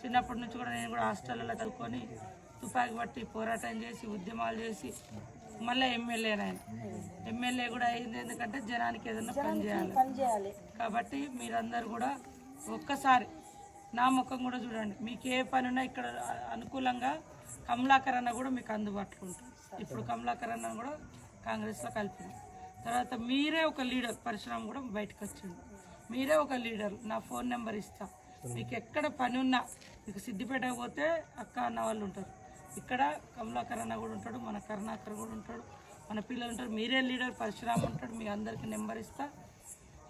చిన్నప్పటి నుంచి కూడా నేను కూడా హాస్టల్లో చదువుకొని తుపాకి పట్టి పోరాటం చేసి ఉద్యమాలు చేసి మళ్ళీ ఎమ్మెల్యే కూడా అయింది. ఎందుకంటే జనానికి ఏదైనా పని చేయాలి కాబట్టి మీరందరూ కూడా ఒక్కసారి నా ముఖం కూడా చూడండి. మీకు ఏ పని ఉన్నా ఇక్కడ అనుకూలంగా కమలాకర్ అన్న కూడా మీకు అందుబాటులో ఉంటుంది. ఇప్పుడు కమలాకర్ అన్న కూడా కాంగ్రెస్లో కలిపింది. తర్వాత మీరే ఒక లీడర్, పరశురామ్ కూడా బయటకు వచ్చింది. మీరే ఒక లీడర్. నా ఫోన్ నెంబర్ ఇస్తా. మీకు ఎక్కడ పని ఉన్నా, మీకు సిద్దిపేటకు పోతే అక్క అన్న వాళ్ళు ఉంటారు, ఇక్కడ కమలాకర్ అన్న కూడా ఉంటాడు, మన కరుణాకర్ కూడా ఉంటాడు, మన పిల్లలు ఉంటారు. మీరే లీడర్, పరశురామ్ ఉంటాడు. మీ అందరికీ నెంబర్ ఇస్తా.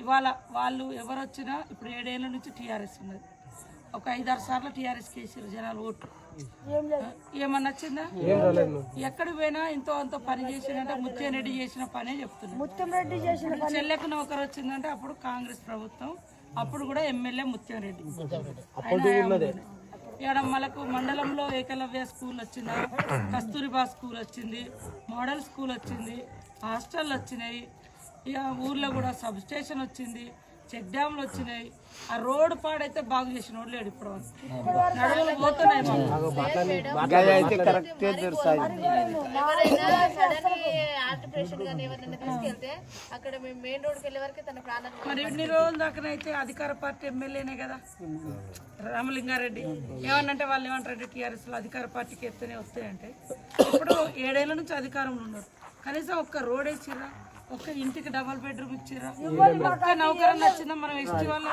ఇవాళ వాళ్ళు ఎవరు వచ్చినా ఇప్పుడు 7 ఏళ్ళ నుంచి టీఆర్ఎస్ ఉన్నది. ఒక 5-6 సార్లు టీఆర్ఎస్కి వేసారు జనాలు ఓట్లు. ఏమన్నా వచ్చిందా? ఎక్కడికి పోయినా ఇంతో అంతో పని చేసిందంటే ముత్యం రెడ్డి చేసిన పనే చెప్తున్నారు. చెల్లెకు నౌకరు వచ్చిందంటే అప్పుడు కాంగ్రెస్ ప్రభుత్వం, అప్పుడు కూడా ఎమ్మెల్యే ముత్యం రెడ్డి. ఇక్కడ మనకు మండలంలో ఏకలవ్య స్కూల్ వచ్చిందా, కస్తూరిబా స్కూల్ వచ్చింది, మోడల్ స్కూల్ వచ్చింది, హాస్టల్ వచ్చినాయి. ఇక ఊర్లో కూడా సబ్ స్టేషన్ వచ్చింది, చెక్ డ్యామ్లు వచ్చినాయి. ఆ రోడ్డు పాడైతే బాగు చేసిన వాళ్ళు లేడు ఇప్పుడు నడువులు పోతున్నాయి. మరి ఇన్ని రోజుల దాకానైతే అధికార పార్టీ ఎమ్మెల్యేనే కదా రామలింగారెడ్డి. ఏమన్నంటే వాళ్ళు ఏమంటారంటే టీఆర్ఎస్ లో అధికార పార్టీకి ఎత్తనే వస్తాయంటే, ఇప్పుడు 7 ఏళ్ల నుంచి అధికారంలో ఉన్నారు. కనీసం ఒక్క రోడ్ వేసిరా, ఒక్క ఇంటికి డబల్ బెడ్రూమ్ ఇచ్చిరా, ఒక్క నౌకరం వచ్చిందా? మనం ఎస్టీ వాళ్ళ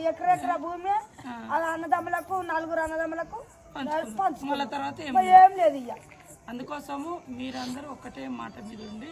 ఎకరెకర భూమి అన్నదమ్ములకు 4 అన్నదమ్ములకు మళ్ళీ తర్వాత ఏం లేదు. అందుకోసము మీరందరూ ఒక్కటే మాట మీద ఉండి